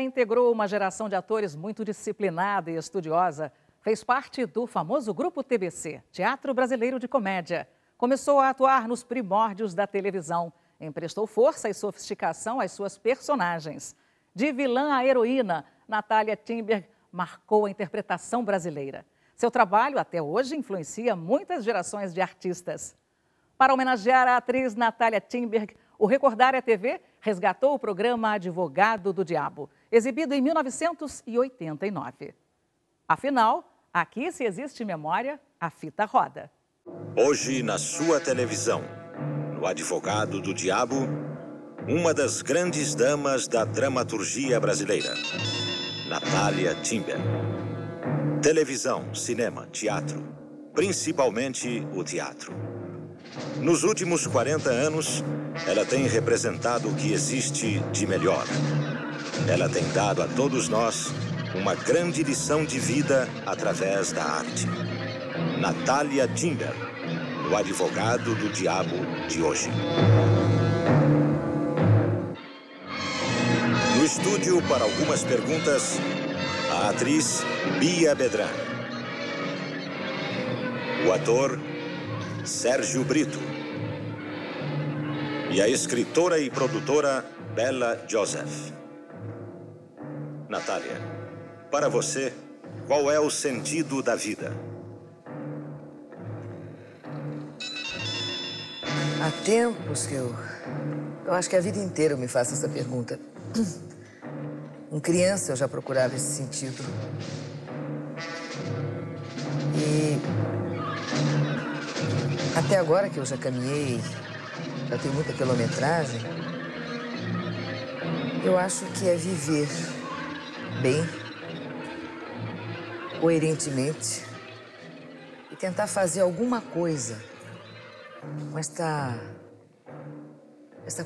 integrou uma geração de atores muito disciplinada e estudiosa. Fez parte do famoso grupo TBC, Teatro Brasileiro de Comédia. Começou a atuar nos primórdios da televisão. Emprestou força e sofisticação às suas personagens. De vilã a heroína, Natalia Timberg marcou a interpretação brasileira. Seu trabalho, até hoje, influencia muitas gerações de artistas. Para homenagear a atriz Natalia Timberg, o Recordária TV resgatou o programa Advogado do Diabo, exibido em 1989. Afinal, aqui, se existe memória, a fita roda. Hoje, na sua televisão, no Advogado do Diabo, uma das grandes damas da dramaturgia brasileira, Natalia Timberg. Televisão, cinema, teatro, principalmente o teatro. Nos últimos 40 anos, ela tem representado o que existe de melhor. Ela tem dado a todos nós uma grande lição de vida através da arte. Natalia Timberg, o Advogado do Diabo de hoje. No estúdio, para algumas perguntas, a atriz Bia Bedran. O ator Sérgio Brito. E a escritora e produtora Bella Joseph. Natalia, para você, qual é o sentido da vida? Há tempos que eu acho que a vida inteira eu me faço essa pergunta. Em criança eu já procurava esse sentido. E até agora que eu já caminhei, já tenho muita quilometragem, eu acho que é viver bem, coerentemente e tentar fazer alguma coisa com esta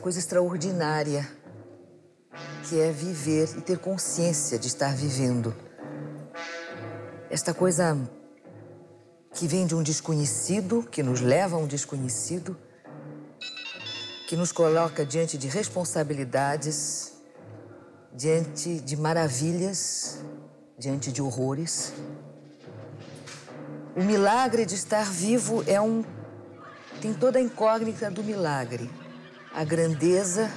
coisa extraordinária que é viver e ter consciência de estar vivendo. Esta coisa que vem de um desconhecido, que nos leva a um desconhecido, que nos coloca diante de responsabilidades, diante de maravilhas, diante de horrores. O milagre de estar vivo tem toda a incógnita do milagre, a grandeza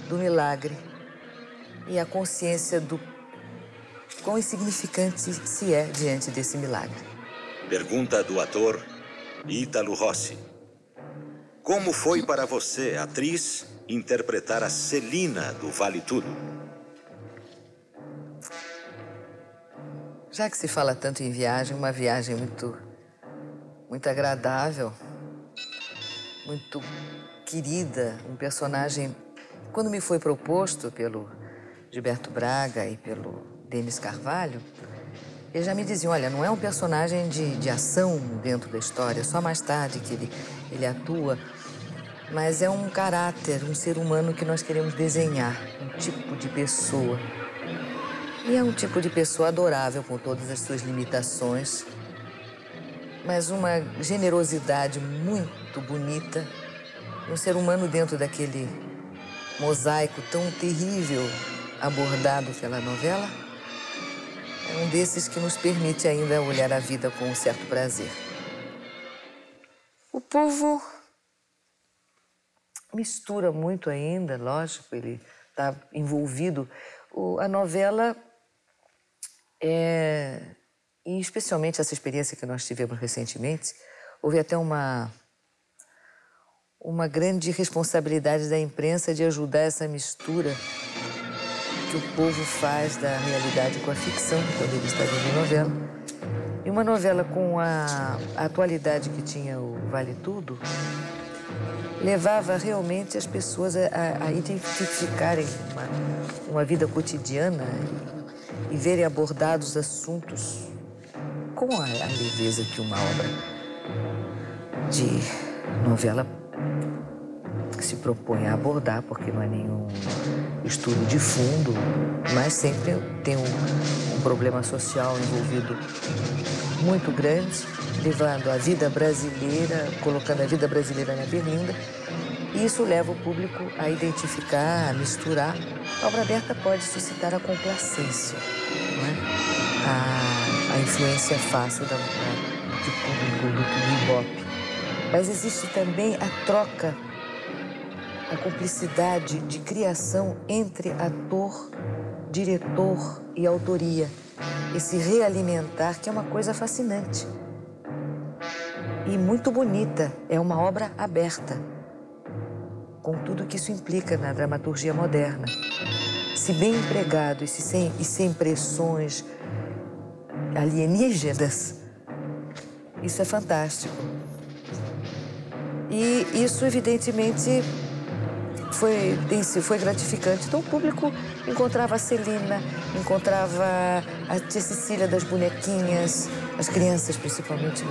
do milagre e a consciência do quão insignificante se é diante desse milagre. Pergunta do ator Ítalo Rossi. Como foi para você, atriz, interpretar a Celina do Vale Tudo? Já que se fala tanto em viagem, uma viagem muito agradável, muito querida, um personagem... Quando me foi proposto pelo Gilberto Braga e pelo Denis Carvalho, eles já me diziam, olha, não é um personagem de ação dentro da história, só mais tarde que ele atua, mas é um caráter, um ser humano que nós queremos desenhar, um tipo de pessoa. E é um tipo de pessoa adorável, com todas as suas limitações, mas uma generosidade muito bonita, um ser humano dentro daquele mosaico tão terrível abordado pela novela. É um desses que nos permite ainda olhar a vida com um certo prazer. O povo mistura muito ainda, lógico, ele está envolvido. A novela e especialmente essa experiência que nós tivemos recentemente, houve até uma grande responsabilidade da imprensa de ajudar essa mistura que o povo faz da realidade com a ficção, quando ele está vendo novela. E uma novela com a atualidade que tinha o Vale Tudo, levava realmente as pessoas a identificarem uma vida cotidiana e verem abordados assuntos com a leveza que uma obra de novela se propõe a abordar, porque não é nenhum estudo de fundo, mas sempre tem um problema social envolvido muito grande. levando a vida brasileira, colocando a vida brasileira na berlinda. E isso leva o público a identificar, a misturar. A obra aberta pode suscitar a complacência, não é? A influência fácil do público do Ibope. Mas existe também a troca, a cumplicidade de criação entre ator, diretor e autoria. Esse realimentar, que é uma coisa fascinante e muito bonita. É uma obra aberta, com tudo que isso implica na dramaturgia moderna. Se bem empregado e sem pressões alienígenas, isso é fantástico. E isso, evidentemente, foi gratificante. Então, o público encontrava a Celina, encontrava a tia Cecília das bonequinhas, as crianças, principalmente,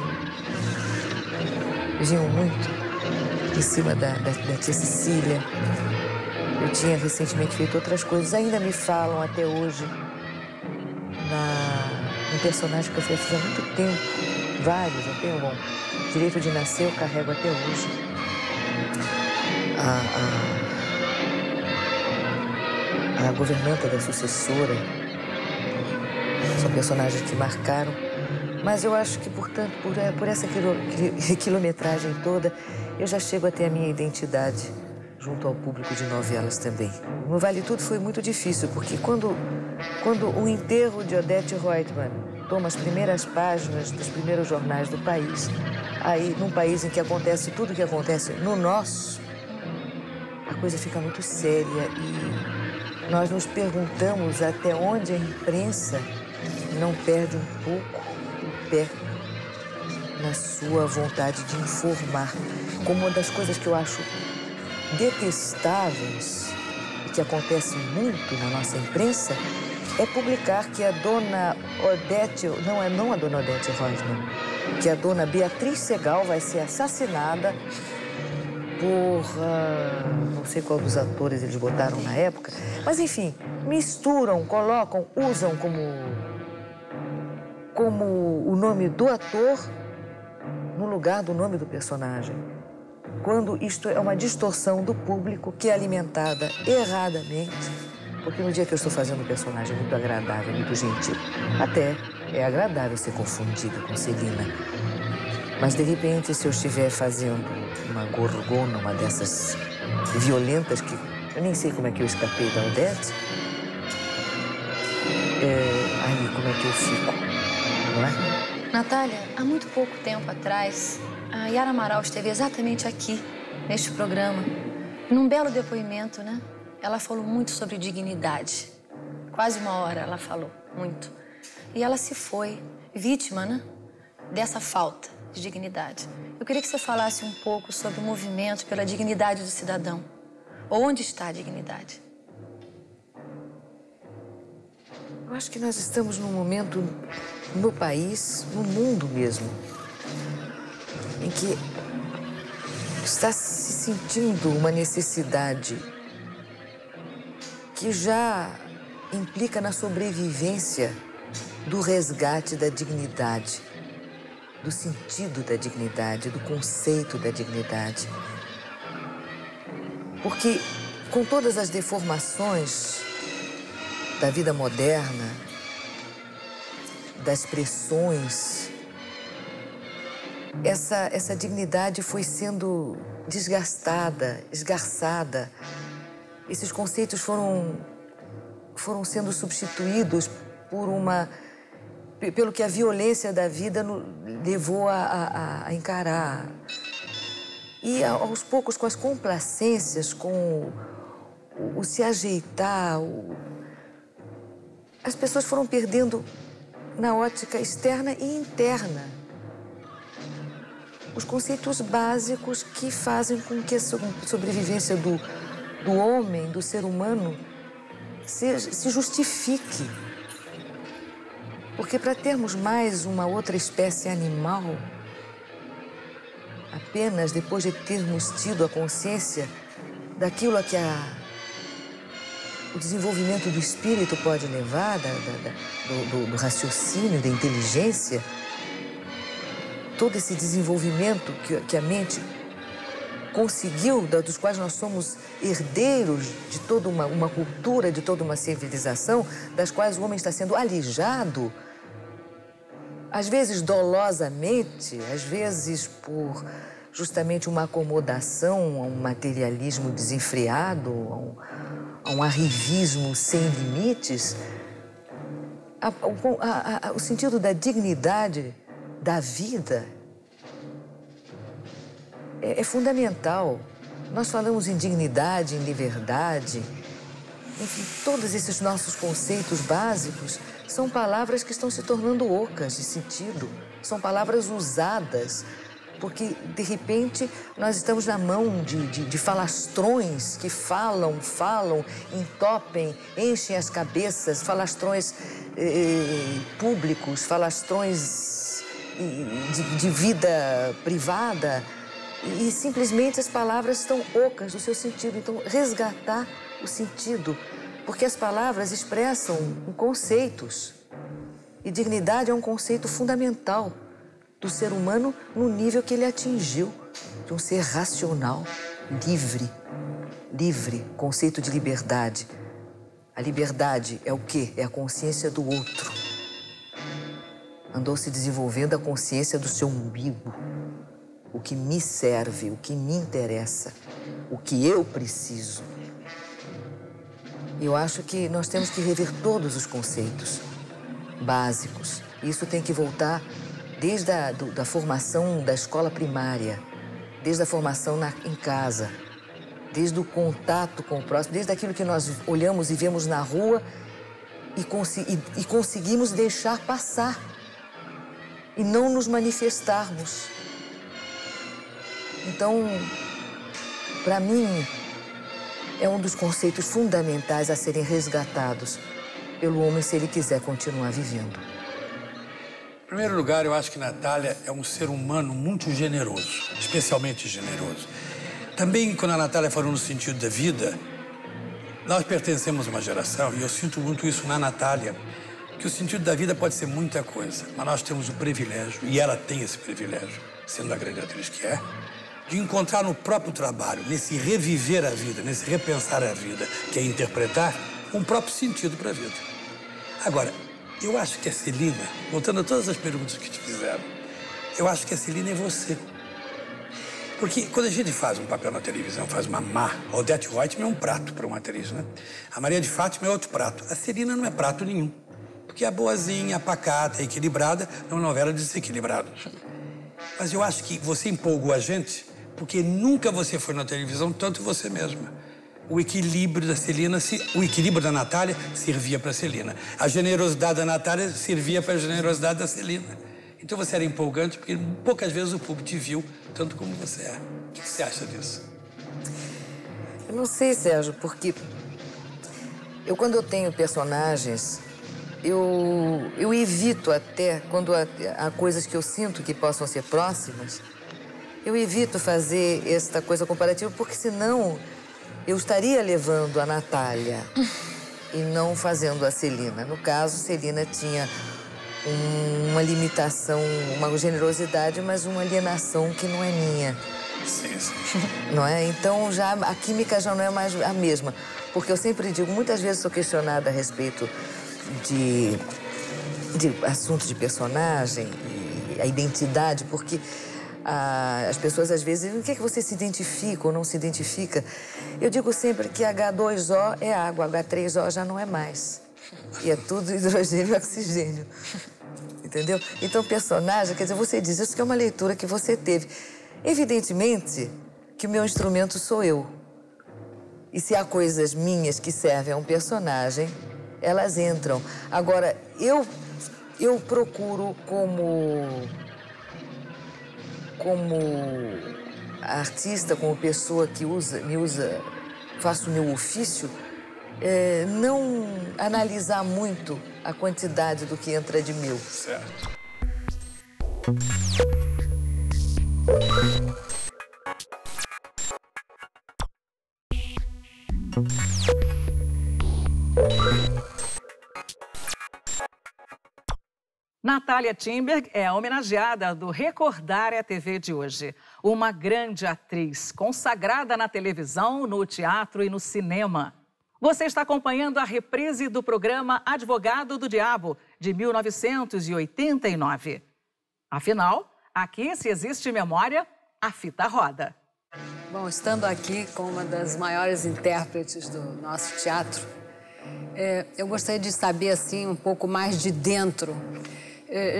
vinham muito em cima da tia Cecília. Eu tinha recentemente feito outras coisas, ainda me falam até hoje um personagem que eu fiz há muito tempo, vários, eu tenho bom. Direito de Nascer eu carrego até hoje. A governanta da sucessora, são personagens que marcaram, mas eu acho que, portanto, por essa quilometragem toda, eu já chego a ter a minha identidade junto ao público de novelas também. No Vale Tudo foi muito difícil, porque quando o enterro de Odete Roitman toma as primeiras páginas dos primeiros jornais do país, aí, num país em que acontece tudo o que acontece no nosso, a coisa fica muito séria e nós nos perguntamos até onde a imprensa não perde um pouco o pé na sua vontade de informar. Como uma das coisas que eu acho detestáveis e que acontece muito na nossa imprensa é publicar que a dona Odete, não a dona Odete Roitman, que a dona Beatriz Segal vai ser assassinada por, não sei qual dos atores eles botaram na época, mas enfim, misturam, colocam, usam como o nome do ator no lugar do nome do personagem. Quando isto é uma distorção do público que é alimentada erradamente, porque no dia que eu estou fazendo um personagem muito agradável, muito gentil, até é agradável ser confundida com Celina. Mas, de repente, se eu estiver fazendo uma gorgona, uma dessas violentas, que eu nem sei como é que eu escapei da Odete, aí como é que eu fico, não é? Natália, há muito pouco tempo atrás, a Yara Amaral esteve exatamente aqui, neste programa. Num belo depoimento, né? Ela falou muito sobre dignidade. Quase uma hora ela falou, muito. E ela se foi vítima, né? Dessa falta de dignidade. Eu queria que você falasse um pouco sobre o movimento pela dignidade do cidadão. Onde está a dignidade? Eu acho que nós estamos num momento no país, no mundo mesmo, em que está se sentindo uma necessidade que já implica na sobrevivência do resgate da dignidade, do sentido da dignidade, do conceito da dignidade. Porque, com todas as deformações da vida moderna, das pressões, essa dignidade foi sendo desgastada, esgarçada. Esses conceitos foram sendo substituídos pelo que a violência da vida levou a encarar. E, aos poucos, com as complacências, com o se ajeitar, as pessoas foram perdendo na ótica externa e interna os conceitos básicos que fazem com que a sobrevivência do homem, do ser humano, se justifique. Porque para termos mais uma outra espécie animal, apenas depois de termos tido a consciência daquilo a que o desenvolvimento do espírito pode levar, do raciocínio, da inteligência, todo esse desenvolvimento que a mente conseguiu, dos quais nós somos herdeiros de toda uma cultura, de toda uma civilização, das quais o homem está sendo alijado, às vezes dolosamente, às vezes por justamente uma acomodação a um materialismo desenfreado, a um arrivismo sem limites. O sentido da dignidade da vida é fundamental. Nós falamos em dignidade, em liberdade, enfim, todos esses nossos conceitos básicos são palavras que estão se tornando ocas de sentido, são palavras usadas, porque, de repente, nós estamos na mão de falastrões que falam, entopem, enchem as cabeças, falastrões públicos, falastrões de vida privada, e simplesmente as palavras estão ocas do seu sentido. Então, resgatar o sentido, porque as palavras expressam conceitos, e dignidade é um conceito fundamental do ser humano no nível que ele atingiu, de um ser racional, livre, conceito de liberdade. A liberdade é o quê? É a consciência do outro. Andou se desenvolvendo a consciência do seu umbigo, o que me serve, o que me interessa, o que eu preciso. Eu acho que nós temos que rever todos os conceitos básicos. Isso tem que voltar desde a formação da escola primária, desde a formação em casa, desde o contato com o próximo, desde aquilo que nós olhamos e vemos na rua e conseguimos deixar passar e não nos manifestarmos. Então, para mim, é um dos conceitos fundamentais a serem resgatados pelo homem se ele quiser continuar vivendo. Em primeiro lugar, eu acho que Natália é um ser humano muito generoso, especialmente generoso. Também, quando a Natália falou no sentido da vida, nós pertencemos a uma geração, e eu sinto muito isso na Natália, que o sentido da vida pode ser muita coisa, mas nós temos o privilégio, e ela tem esse privilégio, sendo a grande atriz que é, de encontrar no próprio trabalho, nesse reviver a vida, nesse repensar a vida, que é interpretar um próprio sentido para a vida. Agora, eu acho que a Celina, voltando a todas as perguntas que te fizeram, eu acho que a Celina é você. Porque quando a gente faz um papel na televisão, faz uma má, a Odete Roitman é um prato para uma atriz, né? A Maria de Fátima é outro prato. A Celina não é prato nenhum. Porque é boazinha, pacata, equilibrada, é uma novela desequilibrada. Mas eu acho que você empolgou a gente porque nunca você foi na televisão tanto você mesma. O equilíbrio da Celina, o equilíbrio da Natália servia para a Celina. A generosidade da Natália servia para a generosidade da Celina. Então você era empolgante porque poucas vezes o público te viu tanto como você é. O que você acha disso? Eu não sei, Sérgio, porque quando eu tenho personagens, eu evito até, quando há coisas que eu sinto que possam ser próximas, eu evito fazer esta coisa comparativa, porque senão eu estaria levando a Natália e não fazendo a Celina. No caso, Celina tinha uma limitação, uma generosidade, mas uma alienação que não é minha. Sim. Não é? Então, a química já não é mais a mesma. Porque eu sempre digo, muitas vezes sou questionada a respeito de assuntos de personagem e a identidade, porque as pessoas às vezes dizem, o que é que você se identifica ou não se identifica? Eu digo sempre que H2O é água, H3O já não é mais. E é tudo hidrogênio e oxigênio. Entendeu? Então, personagem, quer dizer, você diz, isso que é uma leitura que você teve. Evidentemente que o meu instrumento sou eu. E se há coisas minhas que servem a um personagem, elas entram. Agora, eu procuro como artista, como pessoa que faço o meu ofício, não analisar muito a quantidade do que entra de meu. Certo. Natália Timber é a homenageada do Recordar a TV de hoje. Uma grande atriz, consagrada na televisão, no teatro e no cinema. Você está acompanhando a reprise do programa Advogado do Diabo, de 1989. Afinal, aqui, se existe memória, a fita roda. Bom, estando aqui com uma das maiores intérpretes do nosso teatro, eu gostaria de saber, assim, um pouco mais de dentro.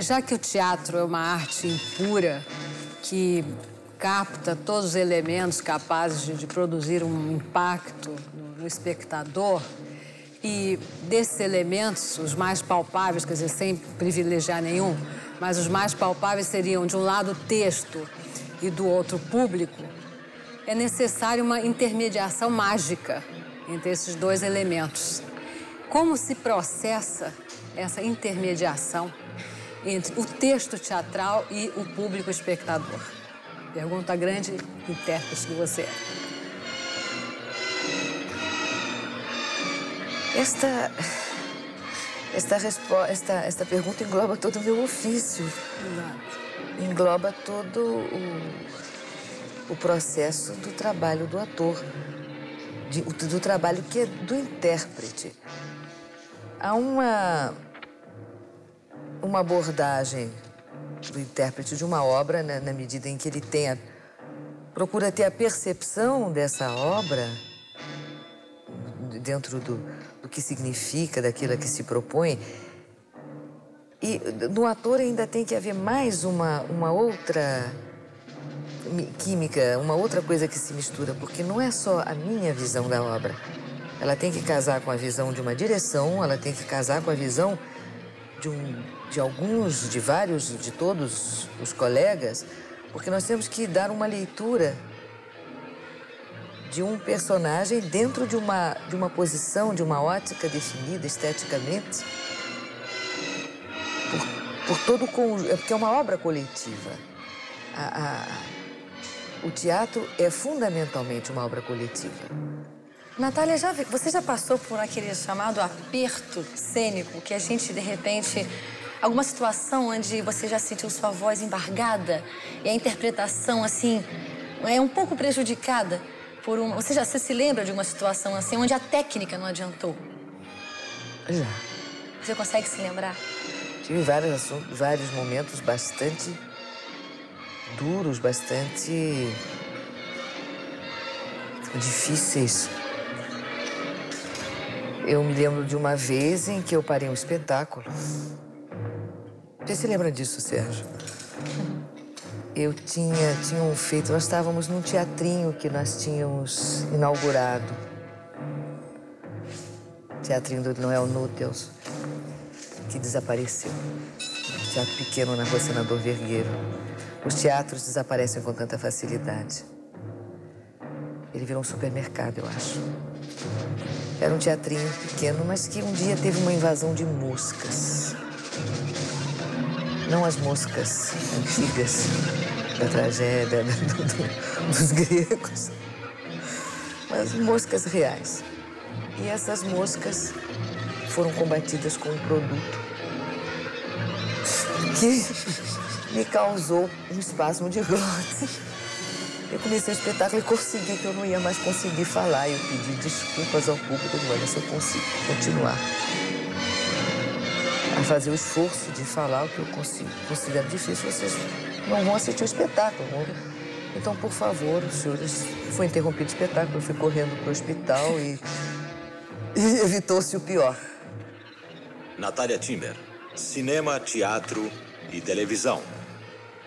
Já que o teatro é uma arte impura, que capta todos os elementos capazes de produzir um impacto no espectador, e desses elementos, os mais palpáveis, quer dizer, sem privilegiar nenhum, mas os mais palpáveis seriam, de um lado, o texto e do outro, o público, é necessária uma intermediação mágica entre esses dois elementos. Como se processa essa intermediação entre o texto teatral e o público espectador? Pergunta grande intérprete que você é. Esta pergunta engloba todo o meu ofício. Engloba todo o processo do trabalho do ator, do trabalho que é do intérprete. Há uma abordagem do intérprete de uma obra, né, na medida em que ele procura ter a percepção dessa obra dentro do que significa, daquilo a que se propõe. E no ator ainda tem que haver mais uma outra química, uma outra coisa que se mistura, porque não é só a minha visão da obra. Ela tem que casar com a visão de uma direção, ela tem que casar com a visão de alguns, de vários, de todos os colegas, porque nós temos que dar uma leitura de um personagem dentro de uma posição, de uma ótica definida esteticamente, por todo o conjunto, porque é uma obra coletiva. O teatro é fundamentalmente uma obra coletiva. Natália, você já passou por aquele chamado aperto cênico, que a gente, de repente, alguma situação onde você já sentiu sua voz embargada e a interpretação, assim, é um pouco prejudicada por uma... Você se lembra de uma situação assim, onde a técnica não adiantou? Já. Você consegue se lembrar? Tive vários momentos bastante duros, bastante difíceis. Eu me lembro de uma vez em que eu parei um espetáculo. Você se lembra disso, Sérgio? Nós estávamos num teatrinho que nós tínhamos inaugurado. Teatrinho do Noel Núteus, que desapareceu. Um teatro pequeno na Rua Senador Vergueiro. Os teatros desaparecem com tanta facilidade. Ele virou um supermercado, eu acho. Era um teatrinho pequeno, mas que um dia teve uma invasão de moscas. Não as moscas antigas da tragédia dos gregos, mas moscas reais. E essas moscas foram combatidas com um produto que me causou um espasmo de glote. Eu comecei o espetáculo e consegui que eu não ia mais conseguir falar. Eu pedi desculpas ao público, olha, se eu consigo continuar a fazer o esforço de falar o que eu considero difícil, vocês não vão assistir o espetáculo. Então, por favor, os senhores... Foi interrompido o espetáculo, eu fui correndo para o hospital e evitou-se o pior. Natália Timber, cinema, teatro e televisão.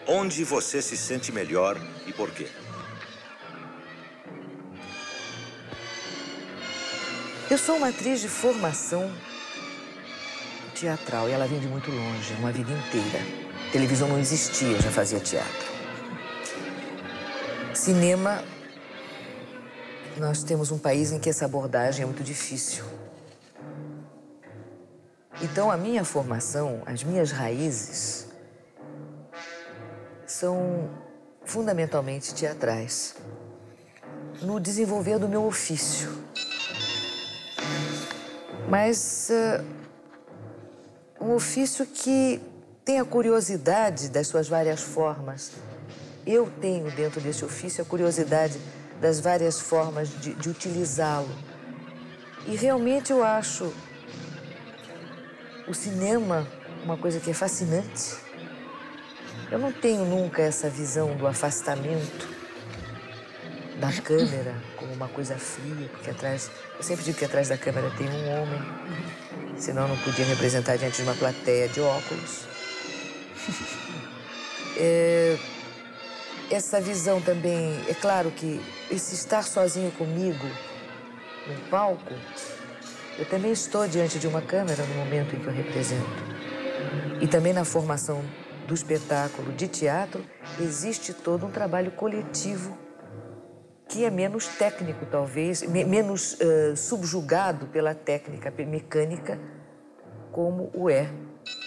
Onde você se sente melhor e por quê? Eu sou uma atriz de formação teatral e ela vem de muito longe, uma vida inteira. Televisão não existia, eu já fazia teatro. Cinema, nós temos um país em que essa abordagem é muito difícil. Então, a minha formação, as minhas raízes, são fundamentalmente teatrais, no desenvolver do meu ofício. Mas um ofício que tem a curiosidade das suas várias formas. Eu tenho dentro desse ofício a curiosidade das várias formas de utilizá-lo. E realmente eu acho o cinema uma coisa que é fascinante. Eu não tenho nunca essa visão do afastamento da câmera como uma coisa fria, porque atrás, eu sempre digo que atrás da câmera tem um homem, senão não podia representar diante de uma plateia de óculos. Essa visão também, é claro que esse estar sozinho comigo no palco, eu também estou diante de uma câmera no momento em que eu represento. E também na formação do espetáculo de teatro, existe todo um trabalho coletivo que é menos técnico, talvez, menos subjugado pela técnica mecânica, como o é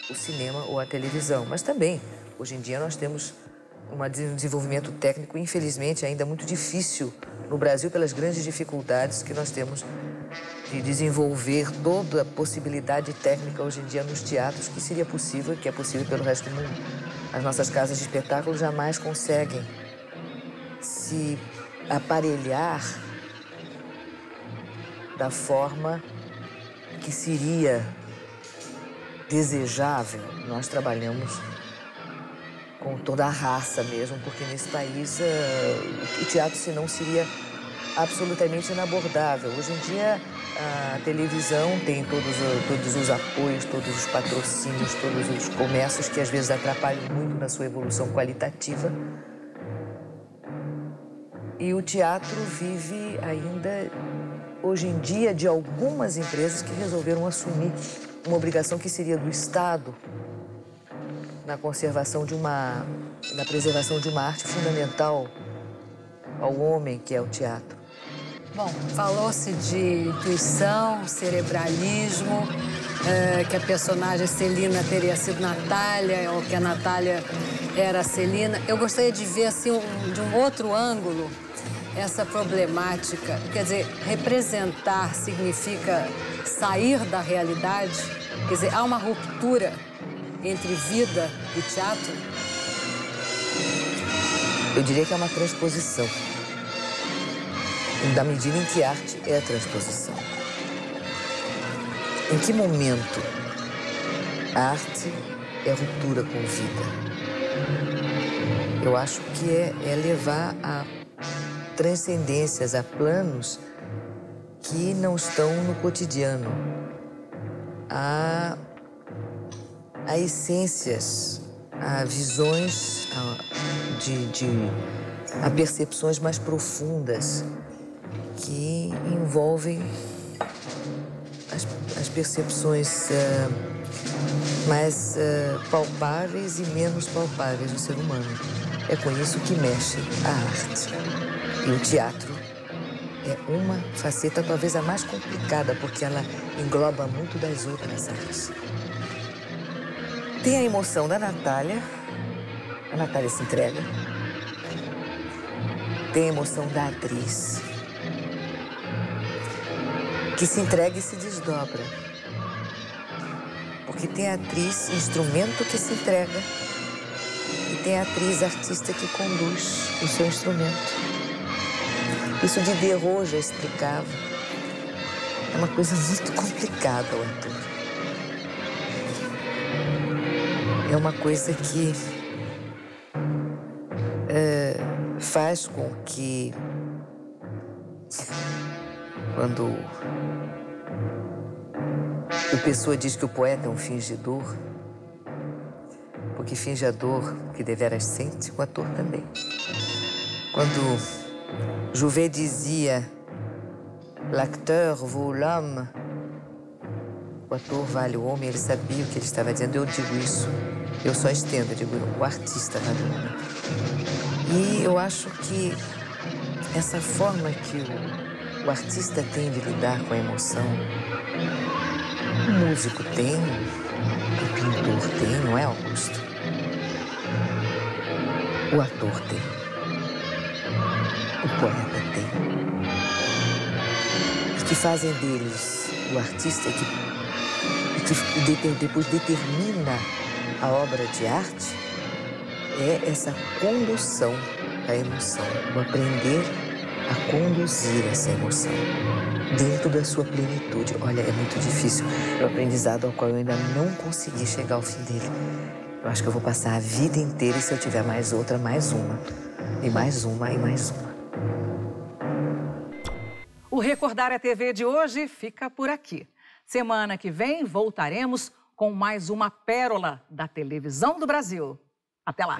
o cinema ou a televisão. Mas também, hoje em dia, nós temos um desenvolvimento técnico, infelizmente, ainda muito difícil no Brasil, pelas grandes dificuldades que nós temos de desenvolver toda a possibilidade técnica hoje em dia nos teatros, que seria possível, que é possível pelo resto do mundo. As nossas casas de espetáculo jamais conseguem se aparelhar da forma que seria desejável. Nós trabalhamos com toda a raça mesmo, porque nesse país o teatro, senão, seria absolutamente inabordável. Hoje em dia, a televisão tem todos os apoios, todos os patrocínios, todos os comércios que às vezes atrapalham muito na sua evolução qualitativa. E o teatro vive ainda, hoje em dia, de algumas empresas que resolveram assumir uma obrigação que seria do Estado na conservação na preservação de uma arte fundamental ao homem, que é o teatro. Bom, falou-se de intuição, cerebralismo, que a personagem Celina teria sido Natália, ou que a Natália era a Celina. Eu gostaria de ver, assim, de um outro ângulo, essa problemática. Quer dizer, representar significa sair da realidade? Quer dizer, há uma ruptura entre vida e teatro? Eu diria que é uma transposição, da medida em que arte é a transposição. Em que momento a arte é ruptura com vida? Eu acho que é levar a transcendências, a planos que não estão no cotidiano, a essências, a visões, a percepções mais profundas que envolvem as percepções mais palpáveis e menos palpáveis do ser humano. É com isso que mexe a arte. E o teatro é uma faceta talvez a mais complicada, porque ela engloba muito das outras artes. Tem a emoção da Natália, a Natália se entrega. Tem a emoção da atriz, que se entrega e se desdobra. Porque tem a atriz, instrumento, que se entrega, e tem a atriz, artista, que conduz o seu instrumento. Isso Diderot já explicava. É uma coisa muito complicada, o ator. É uma coisa que faz com que, quando o Pessoa diz que o poeta é um fingidor, porque finge a dor que deveras sente, o ator também. Quando Jouvet dizia l'acteur vaut l'homme, o ator vale o homem, ele sabia o que ele estava dizendo. Eu digo isso, eu só estendo, eu digo, o artista vale o homem. E eu acho que essa forma que o artista tem de lidar com a emoção, o músico tem, o pintor tem, não é, Augusto? O ator tem, o poeta tem. E que fazem deles o artista que depois determina A obra de arte é essa condução da emoção, o aprender a conduzir essa emoção dentro da sua plenitude. Olha, é muito difícil. É um aprendizado ao qual eu ainda não consegui chegar ao fim dele. Eu acho que eu vou passar a vida inteira e se eu tiver mais outra, mais uma. E mais uma, e mais uma. O Recordária TV de hoje fica por aqui. Semana que vem voltaremos com mais uma pérola da televisão do Brasil. Até lá!